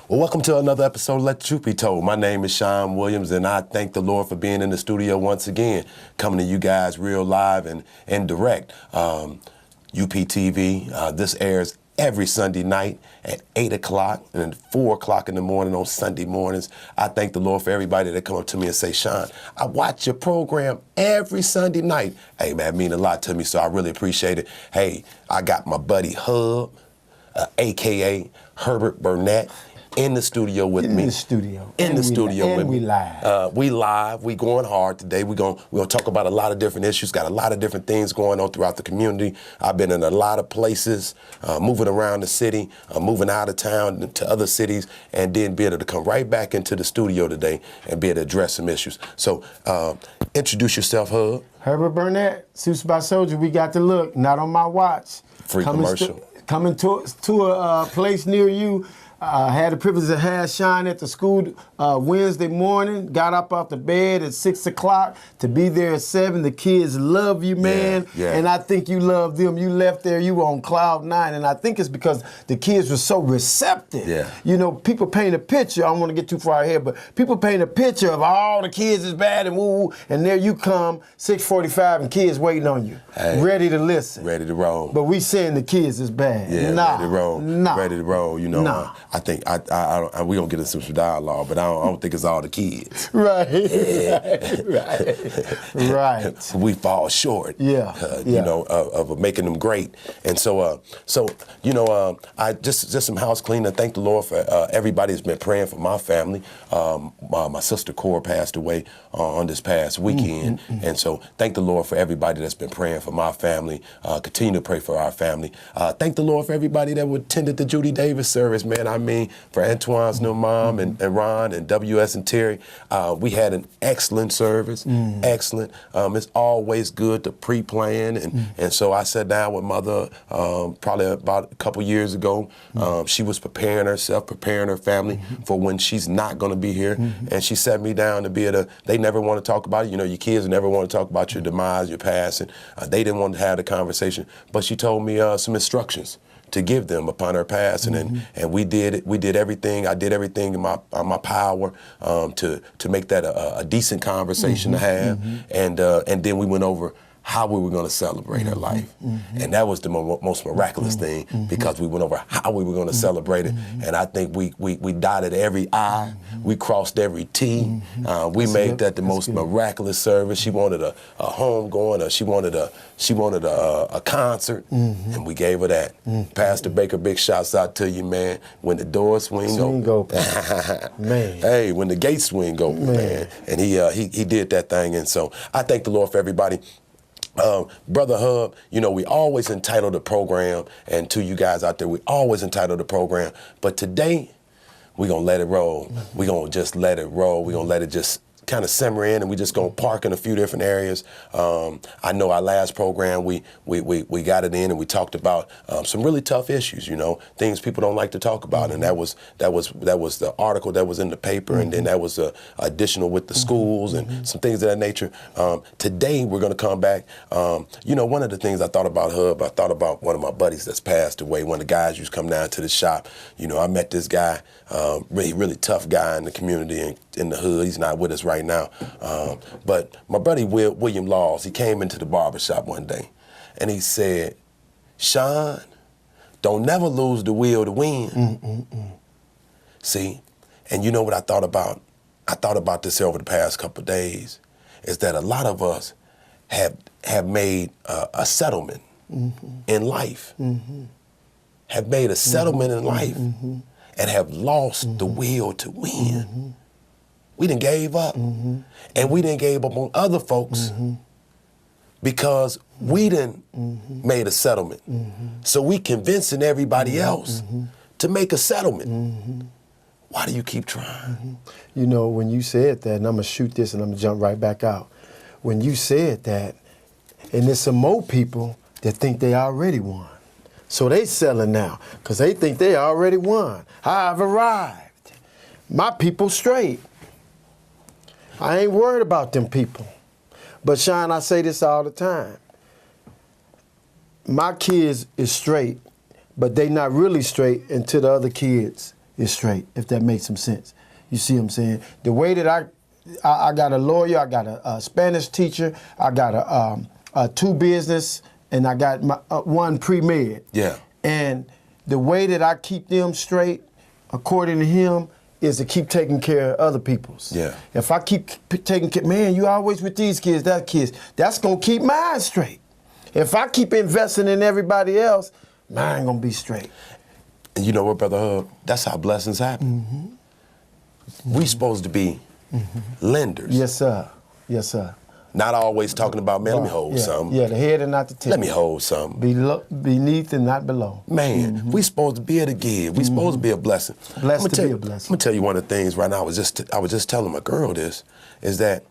Well, welcome to another episode of Let the Truth Be Told. My name is Sean Williams, and I thank the Lord for being in the studio once again, coming to you guys real live and direct. UPTV, this airs every Sunday night at 8 o'clock and 4 o'clock in the morning on Sunday mornings. I thank the Lord for everybody that come up to me and say, Sean, I watch your program every Sunday night. Hey, man, it means a lot to me, so I really appreciate it. Hey, I got my buddy Hub, a.k.a. Herbert Burnett, in the studio with me. In the studio. In the studio with me. And we live. We live. We going hard today. We're gonna talk about a lot of different issues. Got a lot of different things going on throughout the community. I've been in a lot of places, moving around the city, moving out of town to other cities, and then be able to come right back into the studio today and be able to address some issues. So, introduce yourself, Hub. Herbert Burnett, Suits by Soldier. We got the look. Not on my watch. Free commercial. Coming to a place near you. I had the privilege to have Sean at the school Wednesday morning. Got up off the bed at 6 o'clock to be there at 7. The kids love you, man. Yeah. And I think you love them. You left there, you were on cloud 9. And I think it's because the kids were so receptive. Yeah. You know, people paint a picture. I don't want to get too far ahead, but people paint a picture of all the kids is bad and woo. And there you come, 6:45, and kids waiting on you, ready to listen. Ready to roll. But we saying the kids is bad. Yeah, nah, ready to roll. Nah. Ready to roll. You know, nah. I think we gonna get into some dialogue, but I don't think it's all the kids. Right. Yeah. Right. We fall short. Yeah. You know, of making them great. And so you know, I just some house cleaning. Thank the Lord for everybody that's been praying for my family. My sister Cora passed away on this past weekend, and so thank the Lord for everybody that's been praying for my family. Continue to pray for our family. Thank the Lord for everybody that attended the Judy Davis service, man. I mean, for Antoine's new mom and Ron and WS and Terry, we had an excellent service. Excellent. It's always good to pre-plan, and so I sat down with Mother probably about a couple years ago. She was preparing herself, preparing her family for when she's not going to be here, and she sat me down to be able to. They never want to talk about it. You know, your kids never want to talk about your demise, your past, and they didn't want to have the conversation. But she told me some instructions to give them upon her passing, and we did it. We did everything. I did everything in my power to make that a decent conversation to have, and then we went over how we were going to celebrate her life. And that was the most miraculous thing, because we went over how we were going to celebrate it. And I think we dotted every I, we crossed every T. We made that the most miraculous service. She wanted a home going, she wanted a concert, and we gave her that. Pastor Baker, big shouts out to you, man. When the doors swing open. Man. Hey, when the gates swing open, man. And he did that thing. And so I thank the Lord for everybody. Brother Hub, you know, we always entitle the program, and to you guys out there, we always entitle the program, but today, we're going to let it roll. We're going to just let it roll. We're going to let it just kind of simmer in, and we just gonna park in a few different areas. I know our last program we got it in, and we talked about some really tough issues, you know, things people don't like to talk about, and that was the article that was in the paper, and then that was additional with the schools and some things of that nature. Today we're gonna come back. You know, one of the things I thought about Hub, I thought about one of my buddies that's passed away. One of the guys used to come down to the shop. You know, I met this guy, really tough guy in the community and in the hood. He's not with us right now. But my buddy William Laws, he came into the barbershop one day and he said, Sean, don't never lose the will to win. See, and you know what I thought about? I thought about this over the past couple of days, is that a lot of us have made a settlement in life, have made a settlement in life, and have lost the will to win. We done gave up, and we done gave up on other folks because we done made a settlement. So we convincing everybody else to make a settlement. Why do you keep trying? You know, when you said that, and I'm gonna shoot this and I'm gonna jump right back out. When you said that, and there's some more people that think they already won. So they selling now, because they think they already won. I've arrived. My people straight. I ain't worried about them people. But Sean, I say this all the time. My kids is straight, but they not really straight until the other kids is straight, if that makes some sense. You see what I'm saying? The way that I got a lawyer, I got a Spanish teacher, I got a 2 business, and I got my 1 pre-med. Yeah. And the way that I keep them straight, according to him, is to keep taking care of other people's. Yeah. If I keep taking care, man, you always with these kids, that kids, that's gonna keep mine straight. If I keep investing in everybody else, mine gonna be straight. And you know what, Brother Hub? That's how blessings happen. We supposed to be lenders. Yes, sir. Yes, sir. Not always talking about, man, let me hold something. Yeah, the head and not the tail. Let me hold something. Beneath and not below. Man, we supposed to be able to give. We supposed to be a blessing. Blessed to be a I'm blessing. gonna tell you one of the things right now. I was just telling my girl this, is that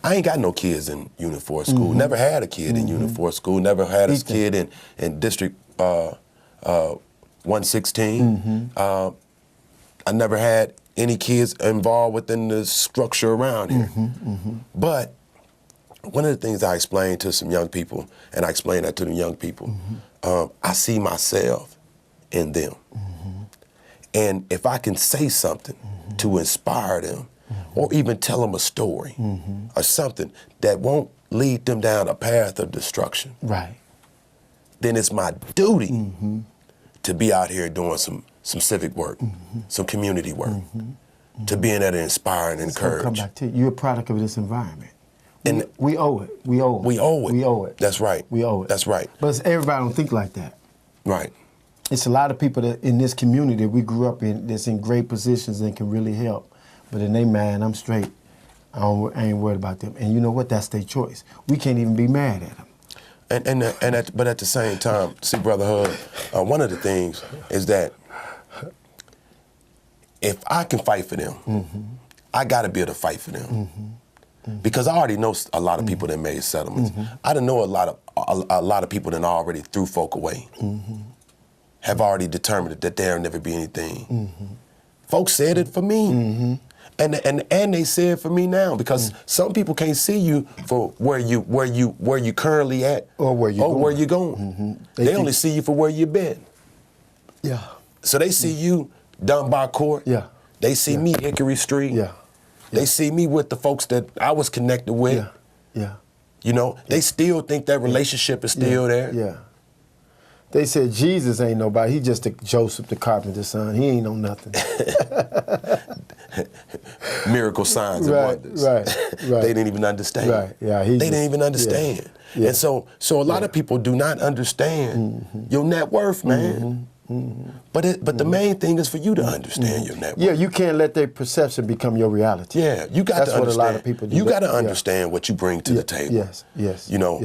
I ain't got no kids in Unit 4 school. Never had a kid in Unit 4 school. Never had a kid in District 116. I never had any kids involved within the structure around here. But one of the things I explained to some young people, and I explained that to the young people, I see myself in them. And if I can say something to inspire them, or even tell them a story, or something that won't lead them down a path of destruction, Right. then it's my duty to be out here doing some civic work, some community work, to being there to inspire and encourage. Come back to you. You're a product of this environment. And we owe it. We owe it. we owe it. We owe it. That's right. We owe it. That's right. But everybody don't think like that. Right. It's a lot of people that in this community that we grew up in that's in great positions and can really help. But in they mind, I'm straight. I ain't worried about them. And you know what? That's their choice. We can't even be mad at them. But at the same time, see, Brother Hub, one of the things is that if I can fight for them, I got to be able to fight for them. Because I already know a lot of people that made settlements. I done know a lot of people that already threw folk away. Have already determined that there'll never be anything. Folks said it for me. And they say it for me now, because some people can't see you for where you currently at or where you're going. They only see you for where you've been. Yeah. So they see you Dunbar Court. Yeah. They see me Hickory Street. Yeah. They see me with the folks that I was connected with. Yeah. Yeah. You know, they still think that relationship is still there. Yeah. They said Jesus ain't nobody. He just a Joseph the carpenter's son. He ain't know nothing. Miracle signs and wonders. Right. They didn't even understand. Right. Yeah. They didn't even understand. Yeah. And so a lot of people do not understand your net worth, man. But the main thing is for you to understand your net worth. Yeah, you can't let their perception become your reality. Yeah, you got to understand. That's what a lot of people do. You got to understand what you bring to the table. Yes. You know,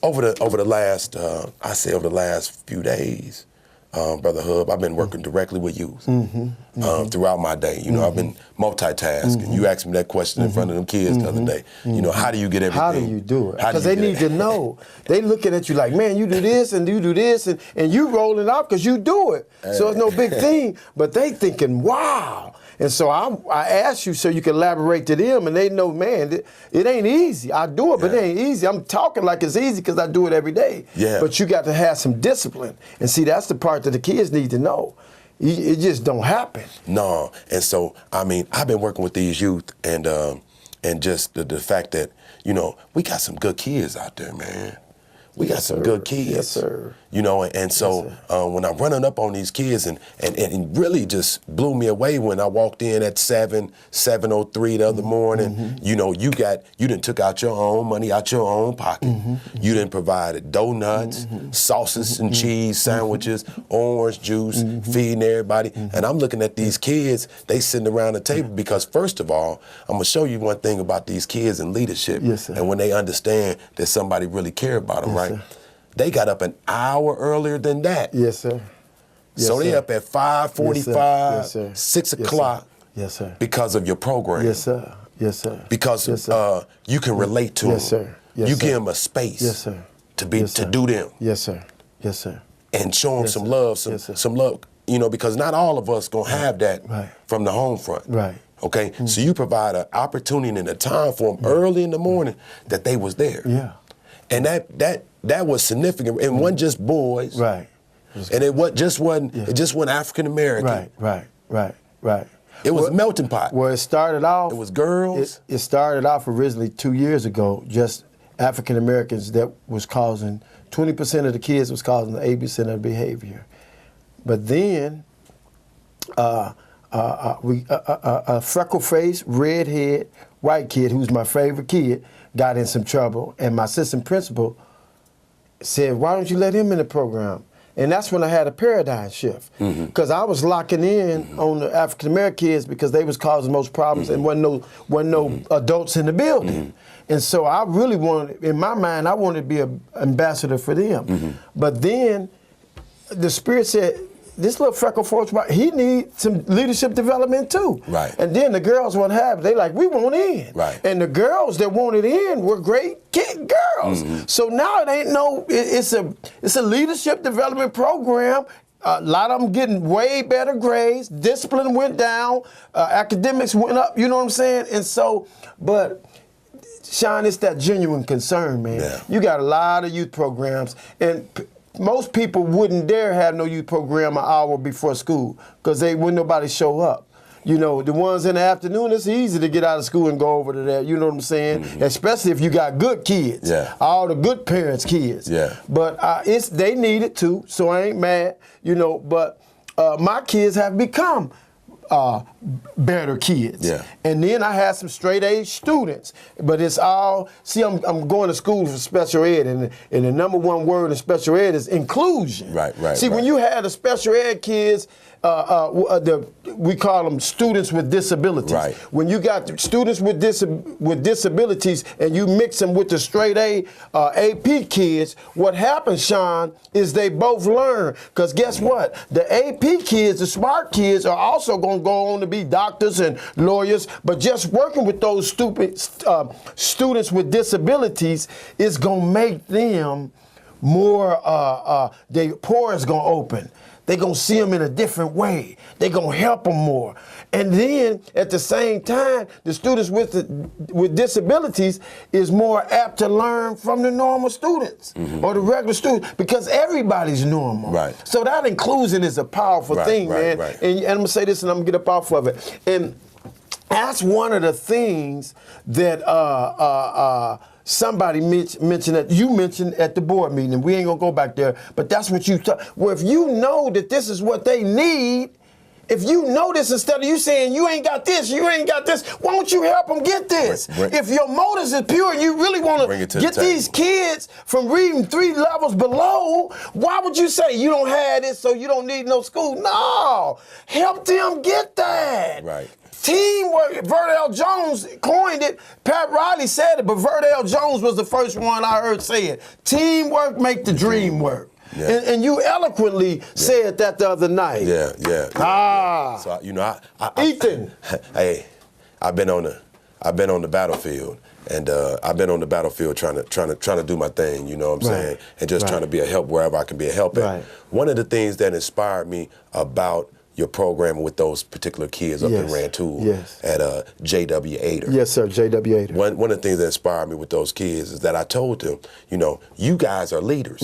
over the last few days, Brother Hub, I've been working directly with youth throughout my day. You know, I've been multitasking. You asked me that question in front of them kids the other day. You know, how do you get everything? How do you do it? Because they need to know. They looking at you like, man, you do this and you do this, and you rolling up because you do it. So it's no big thing. But they thinking, wow. And so I asked you so you can elaborate to them, and they know, man, it ain't easy. I do it, but it ain't easy. I'm talking like it's easy because I do it every day. Yeah. But you got to have some discipline. And see, that's the part that the kids need to know. It just don't happen. No. And so, I mean, I've been working with these youth, and just the fact that, you know, we got some good kids out there, man. We got some good kids. Yes, sir. You know, and so when I'm running up on these kids, and it really just blew me away when I walked in at 7:03 the other morning. You know, you done took out your own money out your own pocket. You done provided donuts, sausages and cheese sandwiches, orange juice, feeding everybody. And I'm looking at these kids, they sitting around the table because, first of all, I'm gonna show you one thing about these kids in leadership. Yes, sir. And when they understand that somebody really care about them, right? Sir. They got up an hour earlier than that. Yes, sir. Yes, So they sir. up at 5:45, Yes, sir. 6 Yes, o'clock. Yes, sir. Because of your program. Yes, sir. Yes, sir. Because yes, sir. You can relate to them. Yes, sir. Yes, you sir. give them a space. Yes, sir. To be Yes, to sir. do them. Yes, sir. Yes, sir. And show them Yes, some sir. love, Yes, sir. some love. You know, because not all of us gonna have that Right. from the home front. Right. Okay. So you provide an opportunity and a time for them early in the morning that they was there. Yeah. And that was significant. It wasn't just boys. Right. And it just wasn't African American. Right. right. It was a melting pot. Well, it started off. It was girls. It started off originally 2 years ago, just African Americans that was causing 20% of the kids was causing 80% of the behavior. But then a freckle-faced, redhead, white kid, who's my favorite kid, got in some trouble, and my assistant principal said, "Why don't you let him in the program?" And that's when I had a paradigm shift, because I was locking in on the African American kids because they was causing most problems, and wasn't no adults in the building. And so I really wanted, in my mind, I wanted to be an ambassador for them. But then the Spirit said, this little freckle-faced, he needs some leadership development too. Right. And then the girls wouldn't have it. They like, we want in. Right. And the girls that wanted in were great girls. So now it ain't no, it's a leadership development program. A lot of them getting way better grades. Discipline went down. Academics went up. You know what I'm saying? And so, but Sean, it's that genuine concern, man. Yeah. You got a lot of youth programs, and most people wouldn't dare have no youth program an hour before school because they wouldn't nobody show up. You know, the ones in the afternoon, it's easy to get out of school and go over to that. You know what I'm saying? Especially if you got good kids. Yeah. All the good parents' kids. Yeah. But they need it too, so I ain't mad. You know, but my kids have become better kids. Yeah. And then I had some straight A students. But it's all, see, I'm going to school for special ed, and the number one word in special ed is inclusion. Right. See, when you had the special ed kids, we call them students with disabilities. Right. When you got the students with disabilities and you mix them with the straight A AP kids, what happens, Sean, is they both learn. Because guess what? The AP kids, the smart kids, are also going to go on to be doctors and lawyers, but just working with those stupid students with disabilities is going to make them more, their pores going to open. They're going to see them in a different way. They're going to help them more. And then, at the same time, the students with disabilities is more apt to learn from the normal students or the regular students, because everybody's normal. Right. So that inclusion is a powerful thing, man. Right. And I'm going to say this, and I'm going to get up off of it. And that's one of the things that somebody mentioned that you mentioned at the board meeting, and we ain't gonna go back there, but that's what you thought. Well, if you know that this is what they need, if you know this, instead of you saying you ain't got this, why don't you help them get this? If your motives is pure and you really want to get these kids from reading 3 levels below, why would you say you don't have this so you don't need no school? No, help them get that. Right. Teamwork. Verdell Jones coined it. Pat Riley said it, but Verdell Jones was the first one I heard say it. Teamwork make the dream work. Yeah. And you eloquently said that the other night. Yeah. So Ethan. Hey, I've been on the battlefield, and I've been on the battlefield trying to do my thing. You know what I'm saying, and just trying to be a help wherever I can be a help. And one of the things that inspired me about your program with those particular kids up in Rantoul at J.W. Ader. Yes, sir, J.W. Ader. One of the things that inspired me with those kids is that I told them, you guys are leaders,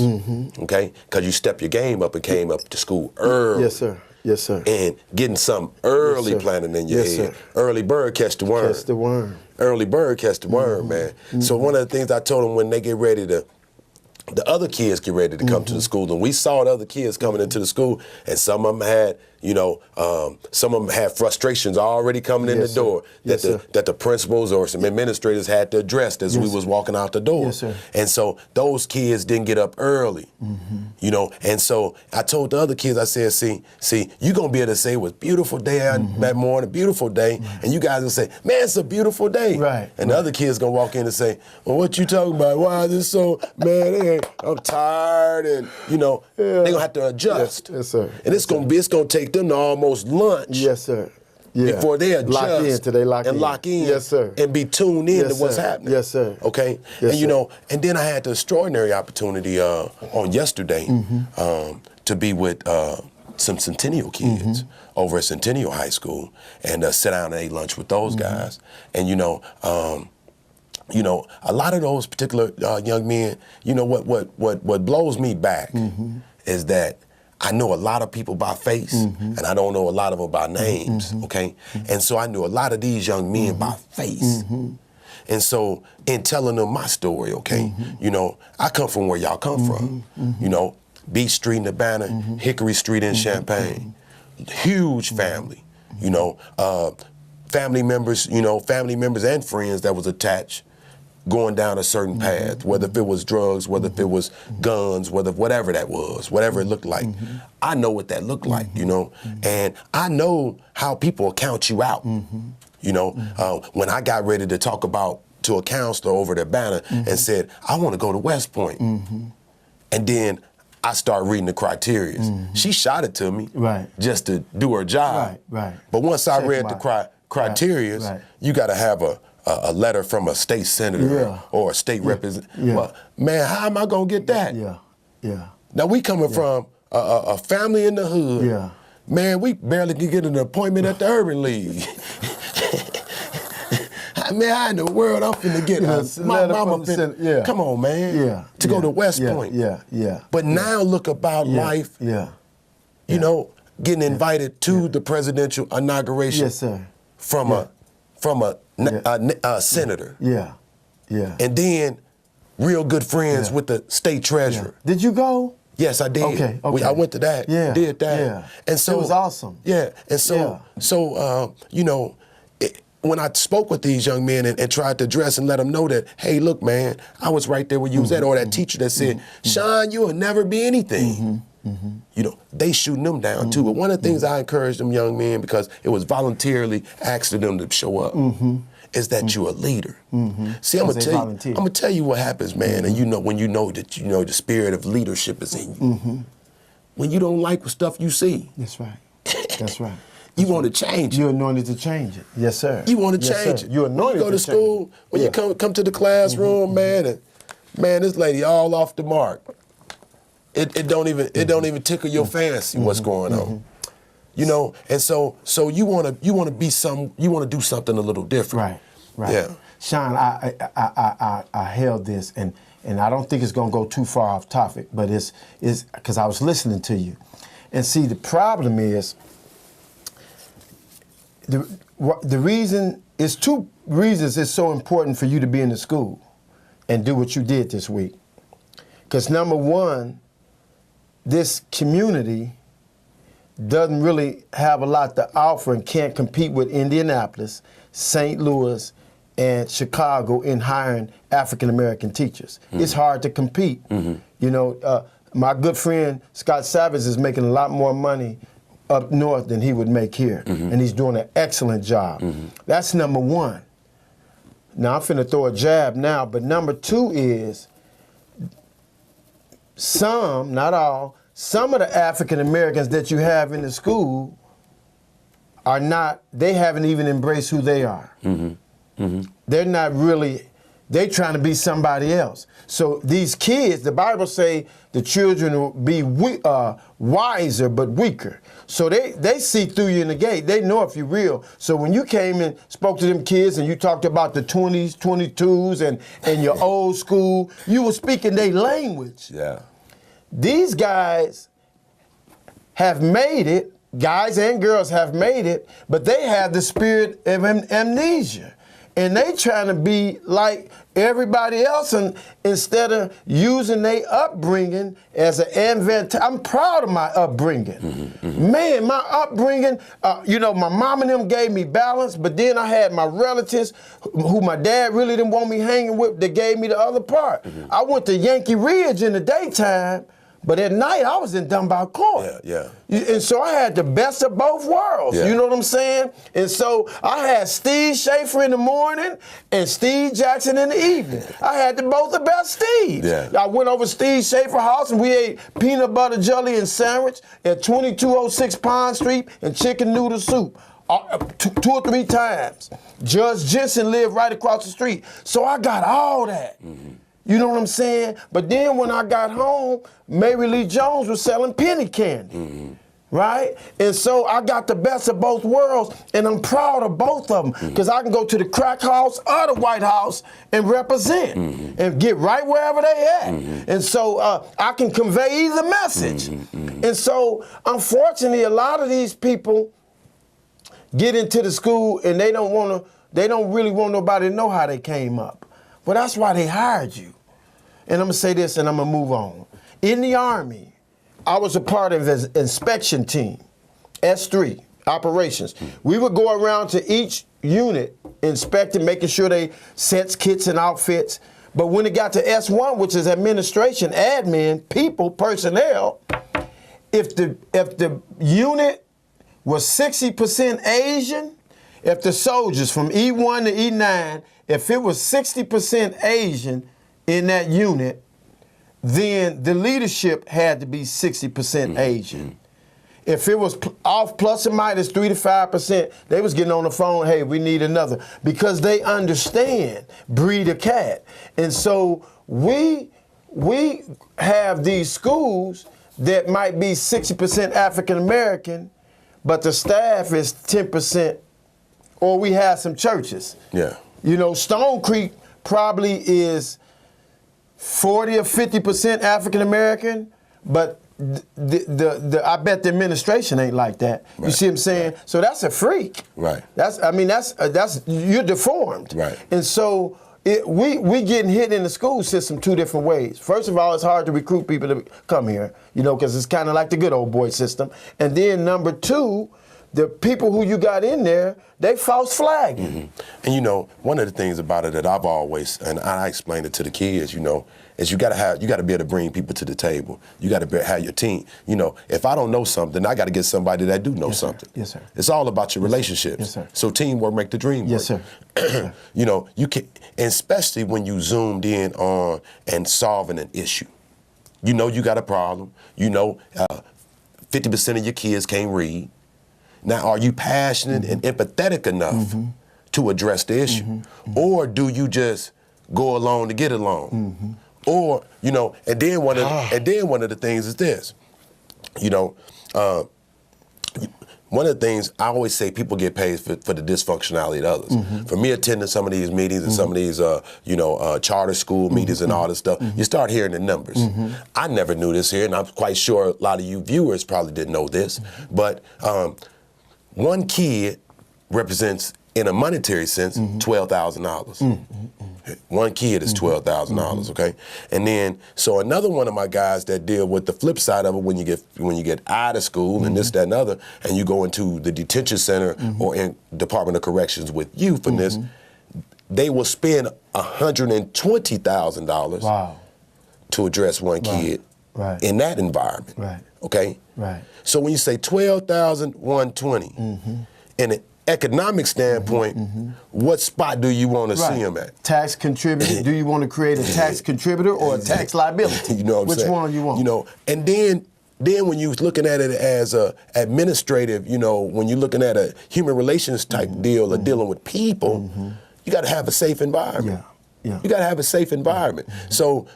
okay? Because you stepped your game up and came up to school early. Yes, sir. And getting some early planning in your head. Sir. Early bird catch the worm. Early bird catch the worm, man. So one of the things I told them when they get ready to, the other kids get ready to come to the school, and we saw the other kids coming into the school, and some of them had, some of them had frustrations already coming in the door that the principals or some administrators had to address as we was walking out the door. And so those kids didn't get up early, and so I told the other kids, I said, see, you're going to be able to say it was a beautiful day that morning, beautiful day, and you guys will say, man, it's a beautiful day. And the other kids going to walk in and say, well, what you talking about? Why is this so, man, I'm tired, and, they're going to have to adjust. Yes, sir. And it's going to take them to almost lunch. Yes, sir. Yeah. Before they adjust. Lock in till they lock in. Yes, sir. And be tuned in to what's happening. Yes, sir. Okay? Yes, and, and then I had the extraordinary opportunity on yesterday to be with some Centennial kids over at Centennial High School and sit down and eat lunch with those guys. And, a lot of those particular young men, what blows me back is that I know a lot of people by face, and I don't know a lot of them by names, okay? And so I knew a lot of these young men by face. And so in telling them my story, okay, you know, I come from where y'all come from, you know, Beach Street in Urbana, Hickory Street in Champaign, huge family, you know, family members, and friends that was attached going down a certain path, whether if it was drugs, whether if it was guns, whatever that was, whatever it looked like. I know what that looked like, you know, and I know how people count you out. You know, when I got ready to talk to a counselor over at Urbana and said, I want to go to West Point. And then I start reading the criteria. She shot it to me just to do her job. But once I read the criteria, you got to have a letter from a state senator or a state representative. Well, man, how am I going to get that? Now, we coming from a family in the hood. Man, we barely can get an appointment at the Urban League. Man, how in the world I'm finna get my mama finna, come on, man, to go to West Point. But now look about life, you know, getting invited to the presidential inauguration from a senator. And then real good friends with the state treasurer. Did you go? Yes, I did. Okay. I went to that, did that. And so, it was awesome. And so, you know, when I spoke with these young men and tried to address and let them know that, hey, look, man, I was right there where you was at, or that teacher that said, Sean, you will never be anything. You know, they shooting them down too. But one of the things I encouraged them young men, because it was voluntarily asking them to show up, is that you're a leader. See, I'm gonna tell you what happens, man, and you know when you know that you know the spirit of leadership is in you. When you don't like the stuff you see. That's right. That's right. You want to change it. You're anointed to change it. Yes, sir. You want to change it. You're anointed to change it. When you go to school, when you come to the classroom, man, and man, this lady all off the mark. It don't even tickle your fancy what's going on. You know, and so you want to be you want to do something a little different. Right. Yeah. Sean, I held this, and I don't think it's gonna go too far off topic, but it's because I was listening to you, and see the problem is. The reason is two reasons it's so important for you to be in the school and do what you did this week. Because number one, this community doesn't really have a lot to offer and can't compete with Indianapolis, St. Louis, and Chicago in hiring African-American teachers. It's hard to compete. You know, my good friend Scott Savage is making a lot more money up north than he would make here. And he's doing an excellent job. That's number one. Now, I'm finna throw a jab now, but number two is some, not all, some of the African Americans that you have in the school are not, they haven't even embraced who they are. They're not really, they trying to be somebody else. So these kids, the Bible say the children will be wiser but weaker. So they see through you in the gate. They know if you're real. So when you came and spoke to them kids and you talked about the 20s, 22s and your old school, you were speaking their language. These guys have made it, guys and girls have made it, but they have the spirit of amnesia. And they trying to be like everybody else, and instead of using their upbringing as an advantage. I'm proud of my upbringing. Man, my upbringing, you know, my mom and them gave me balance, but then I had my relatives who my dad really didn't want me hanging with that gave me the other part. I went to Yankee Ridge in the daytime, but at night I was in Dunbar Court. And so I had the best of both worlds. You know what I'm saying? And so I had Steve Schaefer in the morning and Steve Jackson in the evening. I had both the best Steves. I went over Steve Schaefer's house and we ate peanut butter jelly and sandwich at 2206 Pond Street and chicken noodle soup. 2 or 3 times. Judge Jensen lived right across the street. So I got all that. You know what I'm saying? But then when I got home, Mary Lee Jones was selling penny candy, right? And so I got the best of both worlds, and I'm proud of both of them because I can go to the crack house or the White House and represent and get right wherever they at. And so I can convey either message. And And so, unfortunately, a lot of these people get into the school and they don't really want nobody to know how they came up. Well, that's why they hired you. And I'm gonna say this and I'm gonna move on. In the Army, I was a part of the inspection team, S3, operations. We would go around to each unit, inspecting, making sure they sets, kits, and outfits. But when it got to S1, which is administration, admin, people, personnel, if the unit was 60% Asian, if the soldiers from E1 to E9, if it was 60% Asian in that unit, then the leadership had to be 60% Asian. If it was off plus or minus 3 to 5%, they was getting on the phone, hey, we need another. Because they understand, breed a cat. And so we have these schools that might be 60% African American, but the staff is 10%, or we have some churches. Yeah. You know, Stone Creek probably is 40 or 50% African American, but I bet the administration ain't like that. Right. You see what I'm saying? Right. So that's a freak. Right. That's you're deformed. Right. And so we getting hit in the school system two different ways. First of all, it's hard to recruit people to come here, you know, because it's kind of like the good old boy system. And then number two, the people who you got in there, they false flagging. Mm-hmm. And you know, one of the things about it that I've always, and I explain it to the kids, you know, is you got to be able to bring people to the table. You got to have your team. You know, if I don't know something, I got to get somebody that do know something. Yes, sir. It's all about your relationships. Yes, sir. So teamwork make the dream work. Yes, sir. You know, you can, and especially when you zoomed in on and solving an issue. You know you got a problem. You know 50% of your kids can't read. Now, are you passionate and empathetic enough to address the issue? Or do you just go along to get along? Or, you know, and then one of the things is this, you know, one of the things I always say, people get paid for the dysfunctionality of others. For me attending some of these meetings and some of these, charter school meetings and all this stuff, you start hearing the numbers. I never knew this here, and I'm quite sure a lot of you viewers probably didn't know this, but one kid represents, in a monetary sense, $12,000. One kid is $12,000, okay? And then, so another one of my guys that deal with the flip side of it, when you get out of school and this, that, and other, and you go into the detention center or in Department of Corrections with youth and this, they will spend $120,000 to address one kid in that environment, okay? So when you say $12,120, in an economic standpoint, what spot do you want to see them at? Tax contributor. Do you want to create a tax contributor or a tax liability? You know what I'm saying? Which one you want? You know, and then when you're looking at it as a administrative, you know, when you're looking at a human relations type deal or dealing with people, you got to have a safe environment. You got to have a safe environment. So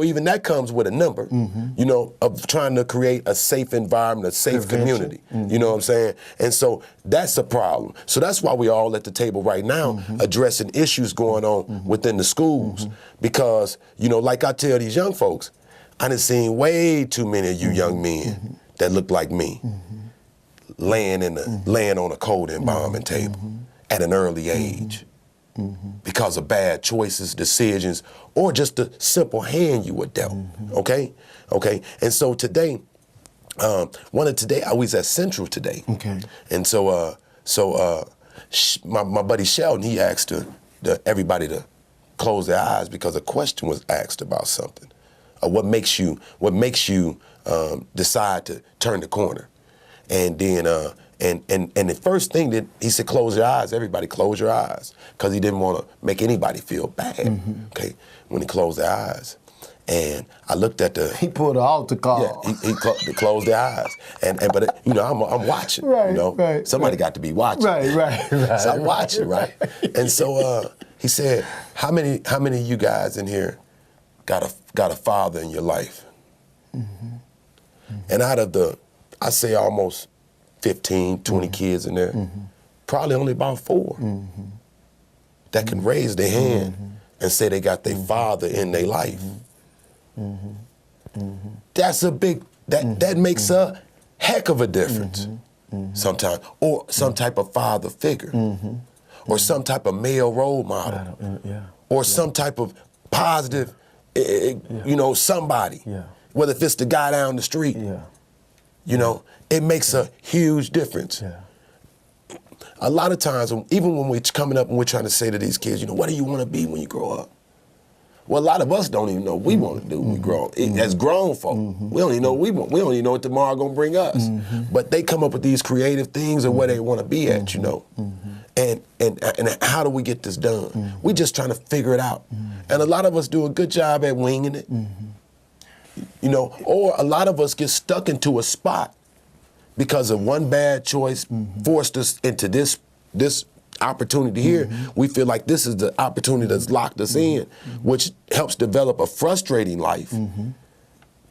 even that comes with a number, you know, of trying to create a safe environment, a safe community. You know what I'm saying? And so that's a problem. So that's why we're all at the table right now addressing issues going on within the schools. Because, you know, like I tell these young folks, I done seen way too many of you young men that look like me laying on a cold embalming table at an early age. Because of bad choices, decisions, or just the simple hand you were dealt. Okay. And so today, I was at Central today. Okay. And so my buddy Sheldon, he asked everybody to close their eyes because a question was asked about something. What makes you decide to turn the corner? And then and the first thing that he said, close your eyes. Everybody close your eyes, because he didn't want to make anybody feel bad. Okay, when he closed their eyes, and I looked at he pulled the altar call. Yeah, he closed their eyes, but you know I'm watching. Right, you know, somebody got to be watching. Right. So I'm watching, right. And so he said, how many of you guys in here got a father in your life? And out of I say almost 15, 20 kids in there, probably only about 4 that can raise their hand and say they got their father in their life. That's a big that makes a heck of a difference sometimes. Or some type of father figure, or some type of male role model, or some type of positive, you know, somebody. Whether if it's the guy down the street, you know, it makes a huge difference. A lot of times, even when we're coming up and we're trying to say to these kids, you know, what do you want to be when you grow up? Well, a lot of us don't even know what we want to do when we grow up. As grown folk, we don't even know what we want. We don't even know what tomorrow gonna bring us. But they come up with these creative things of where they want to be at, you know. And how do we get this done? We just trying to figure it out. And a lot of us do a good job at winging it. You know, or a lot of us get stuck into a spot because of one bad choice forced us into this opportunity here. We feel like this is the opportunity that's locked us in, which helps develop a frustrating life.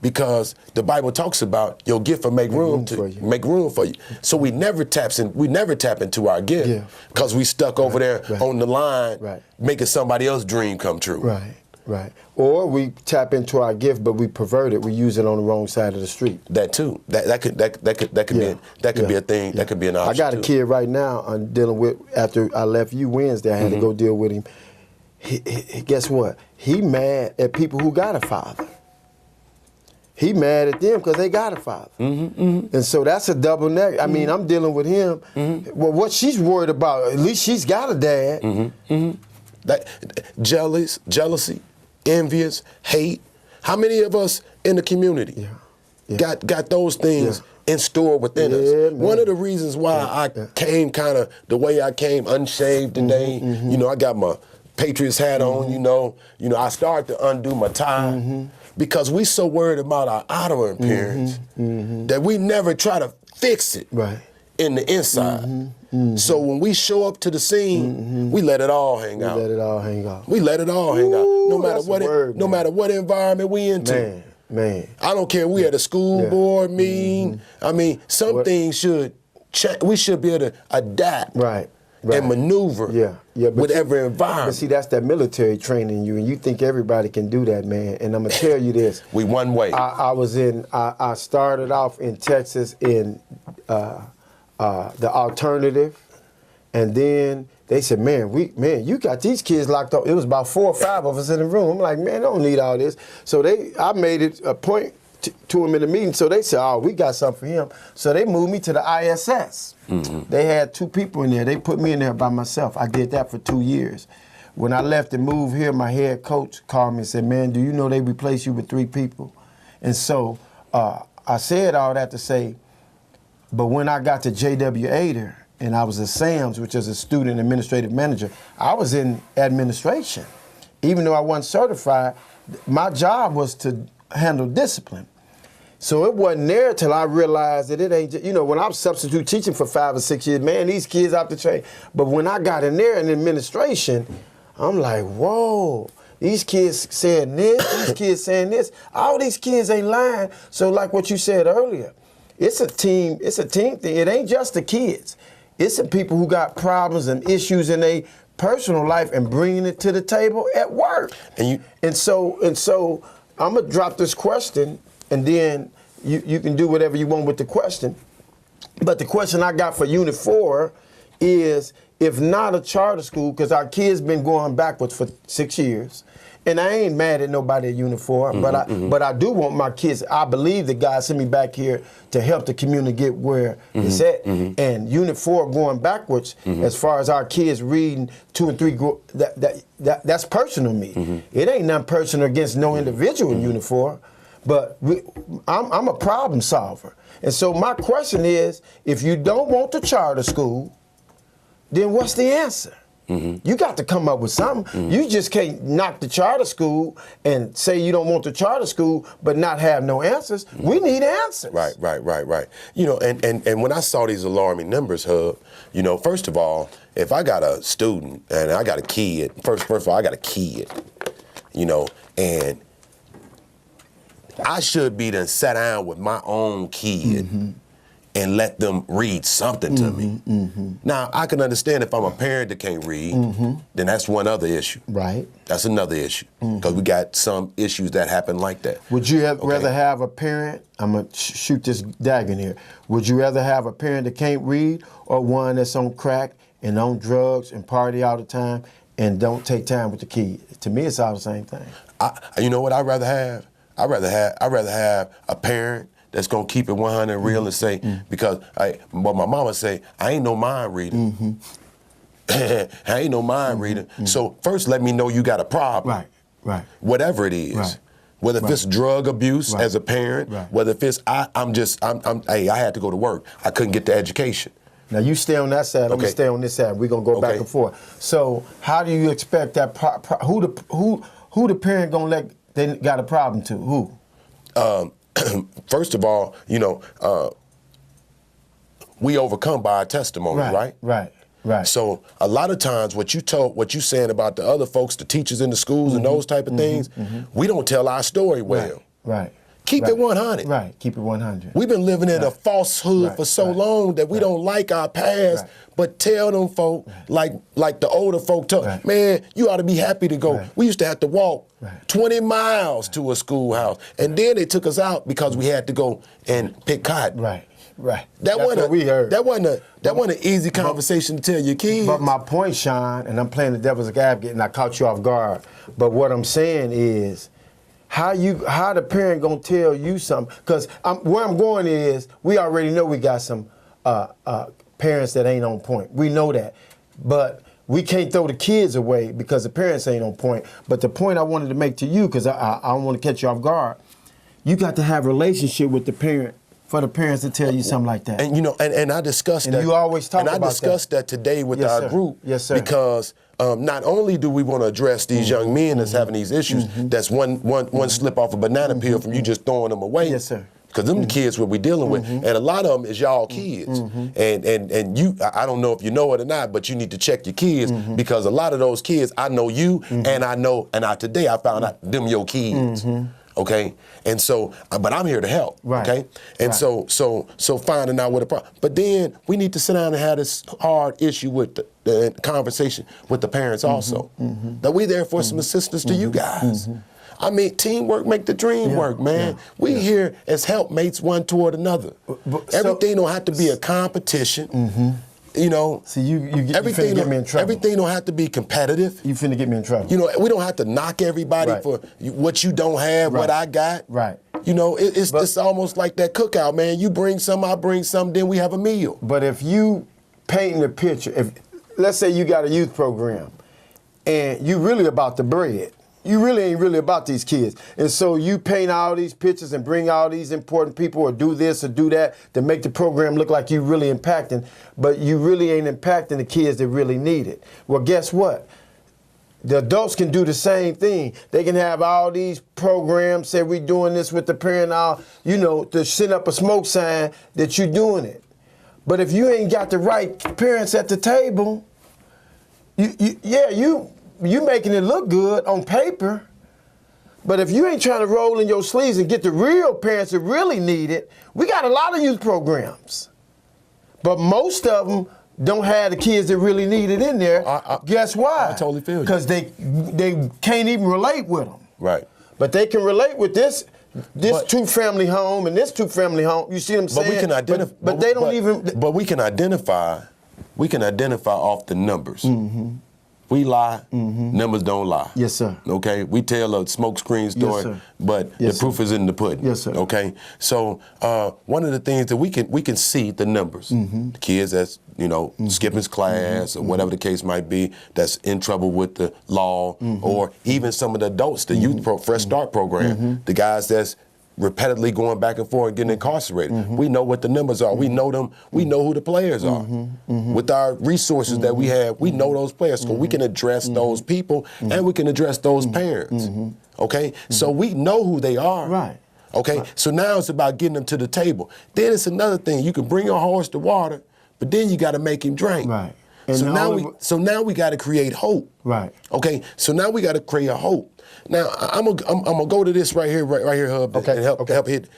Because the Bible talks about your gift will make room for you. So we never tap into our gift because we stuck over there on the line making somebody else's dream come true. Or we tap into our gift, but we pervert it. We use it on the wrong side of the street. That too. That could be a thing. That could be an option. I got a kid right now I'm dealing with. After I left you Wednesday, I had to go deal with him. Guess what? He mad at people who got a father. He mad at them because they got a father. And so that's a double negative. I mean, I'm dealing with him. Well, what she's worried about, at least she's got a dad. That jealousy, envious, hate. How many of us in the community got those things in store within us? Man. One of the reasons why I came kind of the way I came, unshaved today, you know, I got my Patriots hat on, you know, I started to undo my tie because we so worried about our outer appearance that we never try to fix it in the inside. So when we show up to the scene, we let it all hang out. We let it all hang out. We let it all hang out. No matter what environment we into. Man. I don't care. We at a school board meeting. I mean, some things should we should be able to adapt. And maneuver whatever environment. But see, that's that military training you, and you think everybody can do that, man. And I'm gonna tell you this. We one way. I started off in Texas in the alternative, and then they said, man, you got these kids locked up. It was about 4 or 5 of us in the room. I'm like, man, I don't need all this. So I made it a point to him in the meeting. So they said, oh, we got something for him. So they moved me to the ISS. They had 2 people in there. They put me in there by myself. I did that for 2 years. When I left and moved here, my head coach called me and said, man, do you know they replaced you with 3 people? And so I said all that to say, but when I got to J.W. Ader and I was at SAMS, which is a student administrative manager, I was in administration. Even though I wasn't certified, my job was to handle discipline. So it wasn't there till I realized that it ain't just, when I was substitute teaching for 5 or 6 years, man, these kids out the train. But when I got in there in administration, I'm like, whoa, these kids saying this, these kids saying this. All these kids ain't lying. So like what you said earlier, it's a team thing. It ain't just the kids. It's the people who got problems and issues in their personal life and bringing it to the table at work. And so I'm gonna drop this question, and then you can do whatever you want with the question. But the question I got for Unit 4 is, if not a charter school, because our kids been going backwards for 6 years, and I ain't mad at nobody at Unit 4, but I do want my kids. I believe that God sent me back here to help the community get where it's at. And Unit 4 going backwards, as far as our kids reading 2 and 3, that's personal to me. It ain't nothing personal against no individual in Unit 4, but I'm a problem solver. And so my question is, if you don't want the charter school, then what's the answer? You got to come up with something. You just can't knock the charter school and say you don't want the charter school, but not have no answers. We need answers. Right. And when I saw these alarming numbers, Hub, first of all, if I got a student and I got a kid, first of all, I got a kid, and I should be done sat down with my own kid and let them read something to me. Now, I can understand if I'm a parent that can't read, then that's one other issue. Right. That's another issue, because we got some issues that happen like that. Would you rather have a parent, I'm going to shoot this dagger in here, would you rather have a parent that can't read or one that's on crack and on drugs and party all the time and don't take time with the kid? To me, it's all the same thing. You know what I'd rather have? I'd rather have a parent that's gonna keep it 100 real and say, because what my mama say, I ain't no mind reader. I ain't no mind reader. So first, let me know you got a problem. Right. Whatever it is. Right. Whether if it's drug abuse as a parent, whether if it's I had to go to work. I couldn't get the education. Now you stay on that side. I'm gonna stay on this side. We're gonna go back and forth. So how do you expect that? Who the parent gonna let they got a problem to? Who? First of all, we overcome by our testimony, right? So a lot of times what you saying about the other folks, the teachers in the schools and those type of things, we don't tell our story well. Right. Keep it 100. Right, keep it 100. We've been living in a falsehood for so long that we don't like our past, but tell them folk, like the older folk told, man, you ought to be happy to go. We used to have to walk 20 miles to a schoolhouse, and then they took us out because we had to go and pick cotton. Right. That's what we heard. That wasn't an easy conversation to tell your kids. But my point, Sean, and I'm playing the devil's advocate, and I caught you off guard, but what I'm saying is, how the parent gonna tell you something? Because where I'm going is, we already know we got some parents that ain't on point. We know that, but we can't throw the kids away because the parents ain't on point. But the point I wanted to make to you, because I don't want to catch you off guard, you got to have a relationship with the parent for the parents to tell you something like that. And and I discussed that. And you always talk about that. And I discussed that today with our group. Yes, sir. Because not only do we want to address these young men that's having these issues, that's one slip off a banana peel from you just throwing them away. Yes, sir. Because them the kids what we dealing with, and a lot of them is y'all kids, and you, I don't know if you know it or not, but you need to check your kids, because a lot of those kids, I know you, and today I found out them your kids. Okay, and so, but I'm here to help. Okay, and so finding out what the problem. But then we need to sit down and have this hard issue with the conversation with the parents also. That we there for some assistance to you guys. I mean, teamwork make the dream work, man. We here as helpmates one toward another. Everything don't have to be a competition. See, you finna get me in trouble. Everything don't have to be competitive. You finna get me in trouble. We don't have to knock everybody for what you don't have, what I got. Right. It's almost like that cookout, man. You bring some, I bring some, then we have a meal. But if you painting a picture, let's say you got a youth program, and you really about the bread. You really ain't really about these kids. And so you paint all these pictures and bring all these important people or do this or do that to make the program look like you really impacting, but you really ain't impacting the kids that really need it. Well, guess what? The adults can do the same thing. They can have all these programs, say we doing this with the parent, to send up a smoke sign that you're doing it. But if you ain't got the right parents at the table, you making it look good on paper, but if you ain't trying to roll in your sleeves and get the real parents that really need it, we got a lot of youth programs, but most of them don't have the kids that really need it in there. Guess why? I totally feel you. Because they can't even relate with them. Right. But they can relate with this two-family home and this two-family home. You see what I'm saying? But we can identify. But they don't even. But we can identify. We can identify off the numbers. We lie, numbers don't lie. Yes, sir. Okay, we tell a smokescreen story, but the proof is in the pudding. Yes, sir. Okay, so one of the things that we can see the numbers, the kids that's skipping class or whatever the case might be, that's in trouble with the law, or even some of the adults, the youth Fresh Start program, the guys that's repetitively going back and forth and getting incarcerated. We know what the numbers are. We know them. We know who the players are. With our resources that we have, we know those players. So we can address those people and we can address those parents. Okay? So we know who they are. Right. Okay? So now it's about getting them to the table. Then it's another thing. You can bring your horse to water, but then you got to make him drink. Right. And so now we got to create hope. Right. Okay? So now we got to create a hope. Now I'm gonna go to this right here, Hub, and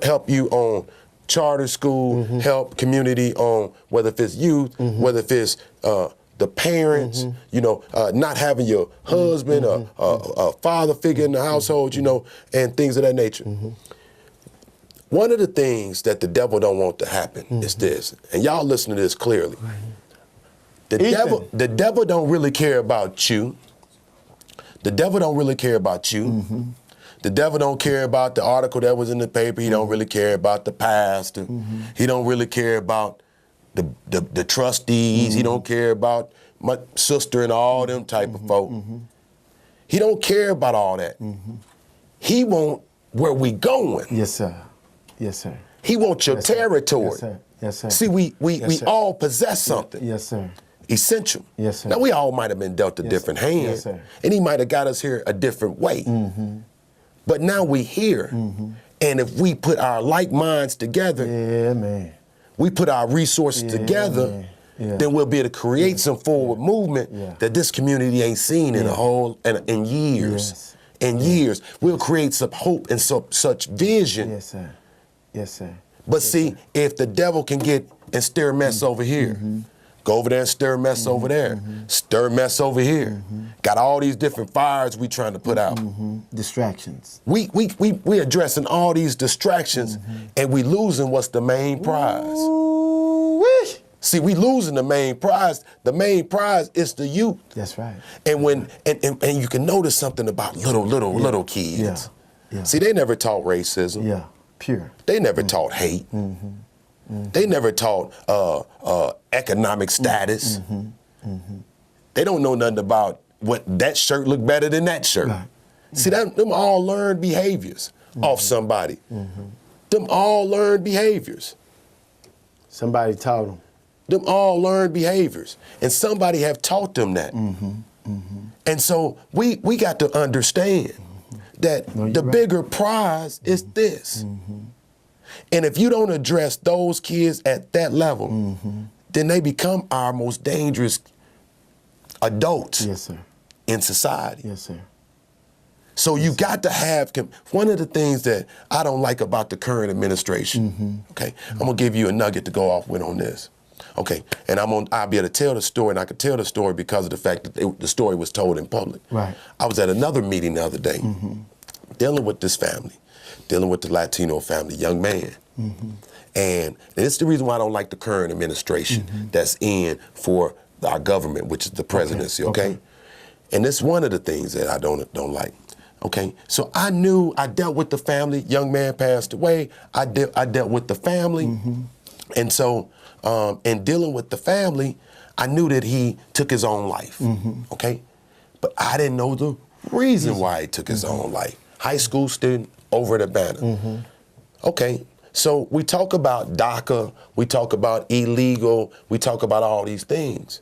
help you on charter school, help community on whether if it's youth, whether if it's the parents, you know, not having your husband, a father figure in the household, you know, and things of that nature. One of the things that the devil don't want to happen is this, and y'all listen to this clearly. The devil don't really care about you. The devil don't really care about you. The devil don't care about the article that was in the paper. He don't really care about the pastor. He don't really care about the trustees. He don't care about my sister and all them type of folk. He don't care about all that. He want where we going. Yes, sir. Yes, sir. He wants your territory. Yes, sir. Yes, sir. See, we all possess something. Yes, sir. Essential. Yes, sir. Now, we all might have been dealt a different hand. Yes, sir. And he might have got us here a different way. But now we here. And if we put our like minds together, Yeah, man. we put our resources together, man. Yeah. then we'll be able to create some forward movement that this community ain't seen in in years. Yes. In years. We'll create some hope and such vision. Yes, sir. Yes, sir. But see, if the devil can get and stir mess over here, go over there and stir mess over there, stir mess over here, got all these different fires we trying to put out. Distractions. We addressing all these distractions and we losing what's the main prize. Ooh-wee. See, we losing the main prize. The main prize is the youth. That's right. And when and you can notice something about little kids. Yeah. See, they never taught racism. Yeah. Pure. They never taught hate. They never taught economic status. They don't know nothing about what that shirt look better than that shirt. Right. See, them all learned behaviors off somebody. Them all learned behaviors. Somebody taught them. Them all learned behaviors. And somebody have taught them that. And so we got to understand that the right. bigger prize is this. And if you don't address those kids at that level, then they become our most dangerous adults Yes, sir. in society. Yes, sir. So you got to have, one of the things that I don't like about the current administration, okay, I'm gonna give you a nugget to go off with on this. Okay, and I'll be able to tell the story, and I could tell the story because of the fact that the story was told in public. Right. I was at another meeting the other day, dealing with this family, dealing with the Latino family, young man. And it's the reason why I don't like the current administration that's in for our government, which is the presidency, okay? And it's one of the things that I don't like. Okay, so I dealt with the family. Young man passed away. I dealt with the family, and so in dealing with the family, I knew that he took his own life. Okay, but I didn't know the reason why he took his own life. High school student over at Urbana. Okay, so we talk about DACA, we talk about illegal, we talk about all these things,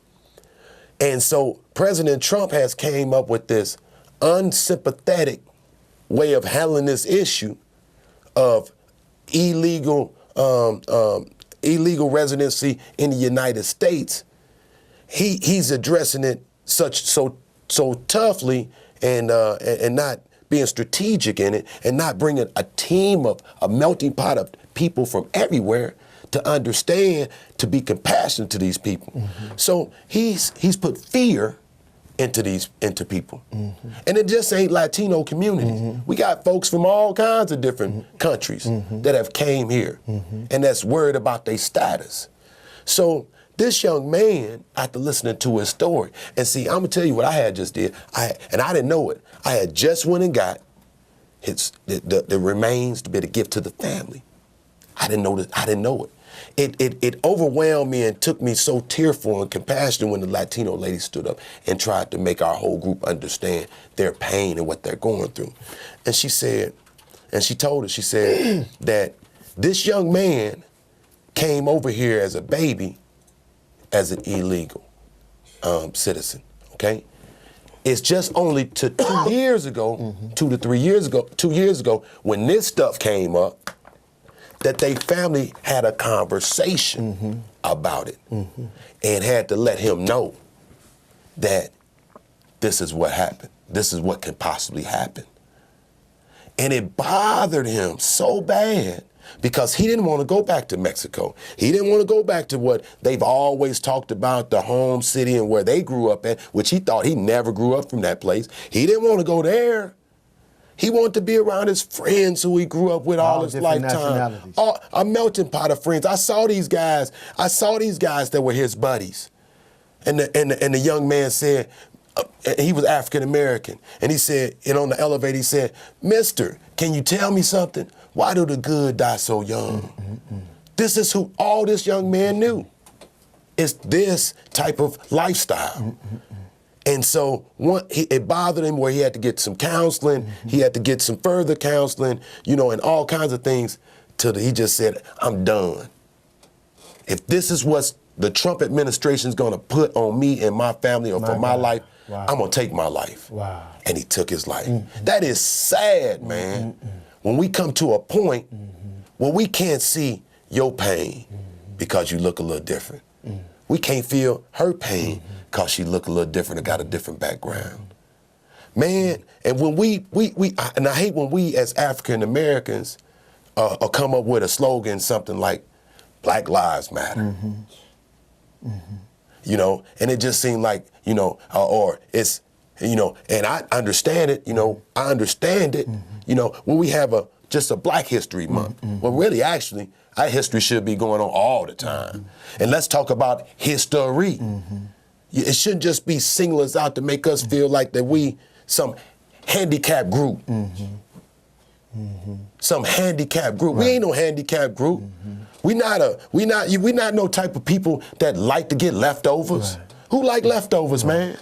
and so President Trump has came up with this unsympathetic way of handling this issue of illegal residency in the United States. He's addressing it so toughly and not being strategic in it and not bringing a team of a melting pot of people from everywhere to understand, to be compassionate to these people. So he's put fear into people. And it just ain't Latino communities. We got folks from all kinds of different countries that have came here and that's worried about their status. So this young man, after listening to his story, and see, I'm gonna tell you what I had just did, I didn't know it. I had just went and got the remains to be able to give to the family. I didn't know it. It overwhelmed me and took me so tearful and compassionate when the Latino lady stood up and tried to make our whole group understand their pain and what they're going through. And she said, and she told us, she said that this young man came over here as a baby as an illegal citizen, okay? It's just only to 2 years ago, 2 to 3 years ago, 2 years ago, when this stuff came up, that they family had a conversation about it and had to let him know that this is what happened. This is what can possibly happen. And it bothered him so bad because he didn't want to go back to Mexico. He didn't want to go back to what they've always talked about, the home city and where they grew up at, which he thought he never grew up from that place. He didn't want to go there. He wanted to be around his friends who he grew up with all his lifetime. A melting pot of friends. I saw these guys that were his buddies. And the young man said, he was African American, and he said, and on the elevator he said, "Mister, can you tell me something? Why do the good die so young?" This is who all this young man knew. It's this type of lifestyle. And so it bothered him where he had to get some counseling, he had to get some further counseling, you know, and all kinds of things, till he just said, "I'm done. If this is what the Trump administration is going to put on me and my family or for my life, I'm going to take my life." Wow. And he took his life. That is sad, man. When we come to a point where we can't see your pain because you look a little different. We can't feel her pain because she look a little different or got a different background. Man, and when and I hate when we as African Americans come up with a slogan, something like Black Lives Matter. You know, and it just seemed like, you know, or it's, you know, and I understand it, you know, I understand it, you know, when we have just a Black History Month. Well, really, actually, our history should be going on all the time. And let's talk about history. It shouldn't just be single us out to make us feel like that we some handicapped group. Some handicapped group. We ain't no handicapped group. We not no type of people that like to get leftovers. Who like leftovers, man?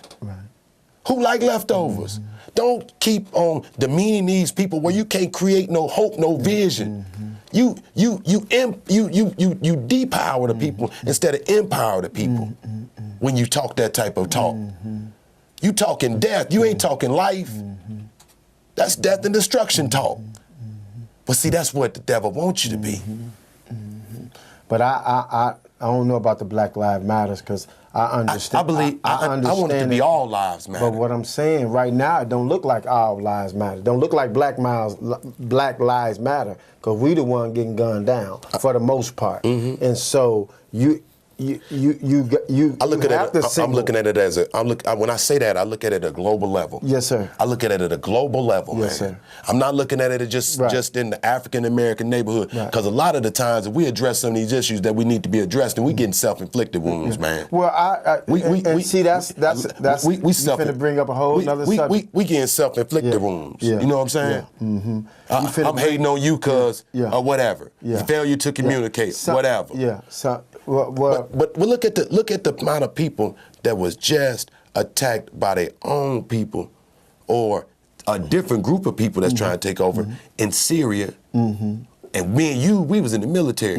Who like leftovers? Don't keep on demeaning these people where you can't create no hope, no vision. You depower the people instead of empower the people when you talk that type of talk. You talking death, you ain't talking life. That's death and destruction talk. But see, that's what the devil wants you to be. But I don't know about the Black Lives Matters because I understand. I want it to be all lives matter. But what I'm saying right now, it don't look like all lives matter. It don't look like Black Lives Matter because we the one getting gunned down for the most part. And so I'm looking at it as when I say that, I look at it at a global level. Yes, sir. I look at it at a global level, yes, man. Sir. I'm not looking at it just in the African American neighborhood, because a lot of the times if we address some of these issues that we need to be addressed, and we getting self-inflicted wounds, man. Well, we finna bring up a whole other subject. We getting self-inflicted wounds. You know what I'm saying? I'm hating on you because or whatever. Failure to communicate, whatever. But look at the amount of people that was just attacked by their own people, or a different group of people that's trying to take over in Syria. And me and you, we was in the military.